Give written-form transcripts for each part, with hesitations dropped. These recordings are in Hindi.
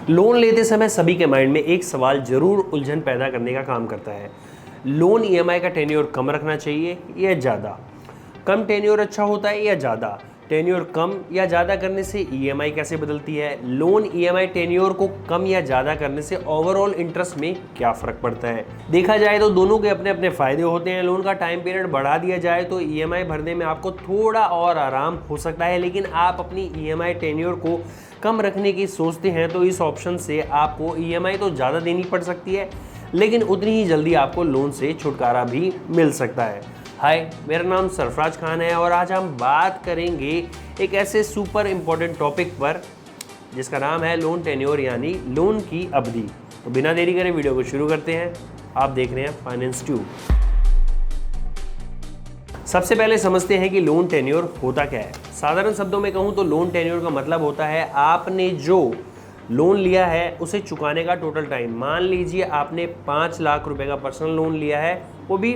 लोन लेते समय सभी के माइंड में एक सवाल जरूर उलझन पैदा करने का काम करता है। लोन ईएमआई का टेन्योर कम रखना चाहिए या ज़्यादा? कम टेन्योर अच्छा होता है या ज़्यादा? टेन्योर कम या ज़्यादा करने से ईएमआई कैसे बदलती है? लोन ईएमआई टेन्योर को कम या ज़्यादा करने से ओवरऑल इंटरेस्ट में क्या फ़र्क पड़ता है? देखा जाए तो दोनों के अपने अपने फ़ायदे होते हैं। लोन का टाइम पीरियड बढ़ा दिया जाए तो ईएमआई भरने में आपको थोड़ा और आराम हो सकता है, लेकिन आप अपनी ईएमआई टेन्योर को कम रखने की सोचते हैं तो इस ऑप्शन से आपको ईएमआई तो ज़्यादा देनी पड़ सकती है, लेकिन उतनी ही जल्दी आपको लोन से छुटकारा भी मिल सकता है। हाय, मेरा नाम सरफराज खान है और आज हम बात करेंगे एक ऐसे सुपर इम्पोर्टेंट टॉपिक पर जिसका नाम है लोन टेन्योर यानी लोन की अवधि। तो बिना देरी करे वीडियो को शुरू करते हैं। आप देख रहे हैं फाइनेंस ट्यूब। सबसे पहले समझते हैं कि लोन टेन्योर होता क्या है। साधारण शब्दों में कहूँ तो लोन टेन्योर का मतलब होता है आपने जो लोन लिया है उसे चुकाने का टोटल टाइम। मान लीजिए आपने 5 लाख रुपए का पर्सनल लोन लिया है, वो भी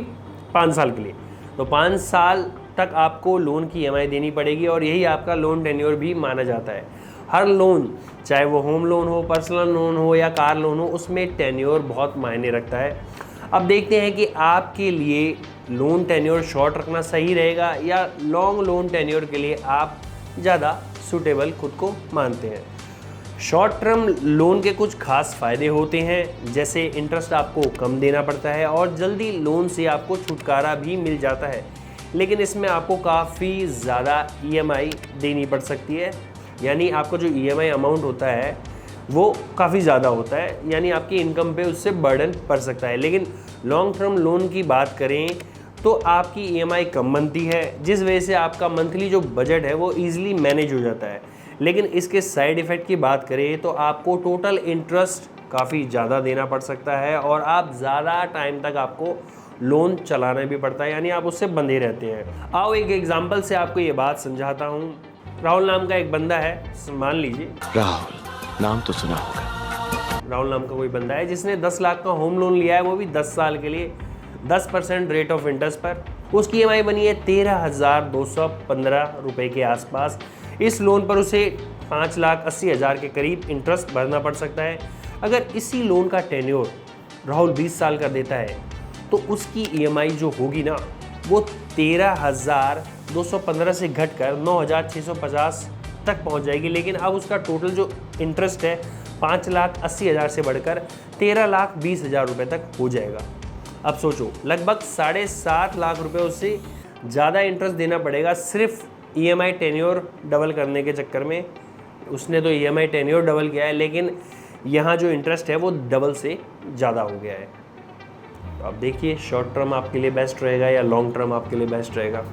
5 साल के लिए, तो 5 साल तक आपको लोन की ईएमआई देनी पड़ेगी और यही आपका लोन टेन्योर भी माना जाता है। हर लोन, चाहे वो होम लोन हो, पर्सनल लोन हो या कार लोन हो, उसमें टेन्योर बहुत मायने रखता है। अब देखते हैं कि आपके लिए लोन टेन्योर शॉर्ट रखना सही रहेगा या लॉन्ग लोन टेन्योर के लिए आप ज़्यादा सूटेबल खुद को मानते हैं। शॉर्ट टर्म लोन के कुछ खास फ़ायदे होते हैं, जैसे इंटरेस्ट आपको कम देना पड़ता है और जल्दी लोन से आपको छुटकारा भी मिल जाता है, लेकिन इसमें आपको काफ़ी ज़्यादा ईएमआई देनी पड़ सकती है। यानी आपका जो ईएमआई अमाउंट होता है वो काफ़ी ज़्यादा होता है, यानी आपकी इनकम पे उससे बर्डन पड़ सकता है। लेकिन लॉन्ग टर्म लोन की बात करें तो आपकी ईएमआई कम बनती है, जिस वजह से आपका मंथली जो बजट है वो ईजिली मैनेज हो जाता है। लेकिन इसके साइड इफ़ेक्ट की बात करें तो आपको टोटल इंटरेस्ट काफ़ी ज़्यादा देना पड़ सकता है और आप ज़्यादा टाइम तक आपको लोन चलाना भी पड़ता है, यानी आप उससे बंधे रहते हैं। आओ एक एग्जांपल से आपको ये बात समझाता हूँ। राहुल नाम का एक बंदा है, मान लीजिए राहुल, नाम तो सुना होगा। राहुल नाम का कोई बंदा है जिसने 10 लाख का होम लोन लिया है, वो भी 10 साल के लिए 10% रेट ऑफ इंटरेस्ट पर। उसकी ईएमआई बनी है 13,215 रुपये के आसपास। इस लोन पर उसे 5,80,000 के करीब इंटरेस्ट भरना पड़ सकता है। अगर इसी लोन का टेन्योर राहुल 20 साल का देता है तो उसकी ईएमआई जो होगी ना, वो 13,215 से घटकर 9,650 तक पहुंच जाएगी। लेकिन अब उसका टोटल जो इंटरेस्ट है 5,80,000 से बढ़कर 13,20,000 रुपये तक हो जाएगा। अब सोचो, लगभग 7.5 लाख रुपए उससे ज़्यादा इंटरेस्ट देना पड़ेगा सिर्फ ईएमआई टेन्योर डबल करने के चक्कर में। उसने तो ईएमआई टेन्योर डबल किया है, लेकिन यहाँ जो इंटरेस्ट है वो डबल से ज़्यादा हो गया है। तो अब देखिए, शॉर्ट टर्म आपके लिए बेस्ट रहेगा या लॉन्ग टर्म आपके लिए बेस्ट रहेगा।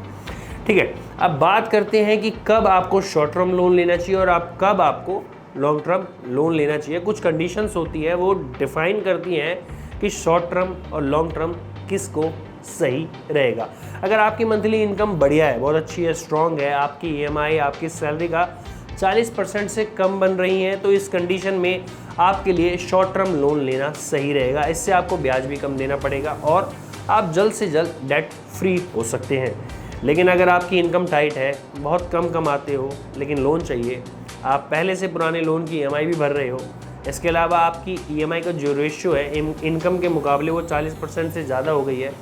ठीक है, अब बात करते हैं कि कब आपको शॉर्ट टर्म लोन लेना चाहिए और कब आपको लॉन्ग टर्म लोन लेना चाहिए। कुछ कंडीशंस होती है, वो डिफाइन करती हैं कि शॉर्ट टर्म और लॉन्ग टर्म किसको सही रहेगा। अगर आपकी मंथली इनकम बढ़िया है, बहुत अच्छी है, स्ट्रॉन्ग है, आपकी ईएमआई आपकी सैलरी का 40% से कम बन रही है, तो इस कंडीशन में आपके लिए शॉर्ट टर्म लोन लेना सही रहेगा। इससे आपको ब्याज भी कम देना पड़ेगा और आप जल्द से जल्द डेट फ्री हो सकते हैं। लेकिन अगर आपकी इनकम टाइट है, बहुत कम कमाते हो लेकिन लोन चाहिए, आप पहले से पुराने लोन की ईएमआई भी भर रहे हो, इसके अलावा आपकी ईएमआई का जो रेशियो है इनकम के मुकाबले वो 40% से ज़्यादा हो गई है,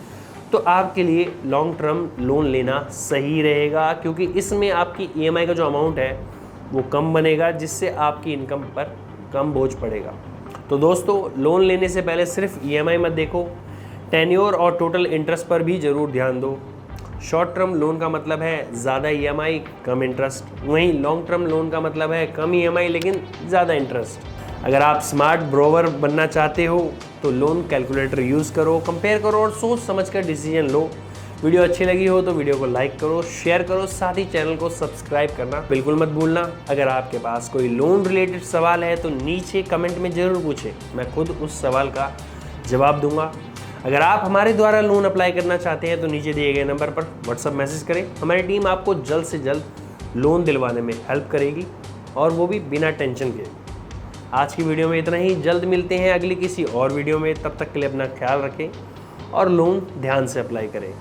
तो आपके लिए लॉन्ग टर्म लोन लेना सही रहेगा, क्योंकि इसमें आपकी ईएमआई का जो अमाउंट है वो कम बनेगा, जिससे आपकी इनकम पर कम बोझ पड़ेगा। तो दोस्तों, लोन लेने से पहले सिर्फ ईएमआई मत देखो, टेन्योर और टोटल इंटरेस्ट पर भी ज़रूर ध्यान दो। शॉर्ट टर्म लोन का मतलब है ज़्यादा ईएमआई कम इंटरेस्ट, वहीं लॉन्ग टर्म लोन का मतलब है कम ईएमआई लेकिन ज़्यादा इंटरेस्ट। अगर आप स्मार्ट ब्रोवर बनना चाहते हो तो लोन कैलकुलेटर यूज़ करो, कंपेयर करो और सोच समझ कर डिसीजन लो। वीडियो अच्छी लगी हो तो वीडियो को लाइक करो, शेयर करो, साथ ही चैनल को सब्सक्राइब करना बिल्कुल मत भूलना। अगर आपके पास कोई लोन रिलेटेड सवाल है तो नीचे कमेंट में ज़रूर पूछें, मैं खुद उस सवाल का जवाब दूंगा। अगर आप हमारे द्वारा लोन अप्लाई करना चाहते हैं तो नीचे दिए गए नंबर पर व्हाट्सएप मैसेज करें। हमारी टीम आपको जल्द से जल्द लोन दिलवाने में हेल्प करेगी, और वो भी बिना टेंशन के। आज की वीडियो में इतना ही, जल्द मिलते हैं अगली किसी और वीडियो में। तब तक के लिए अपना ख्याल रखें और लोन ध्यान से अप्लाई करें।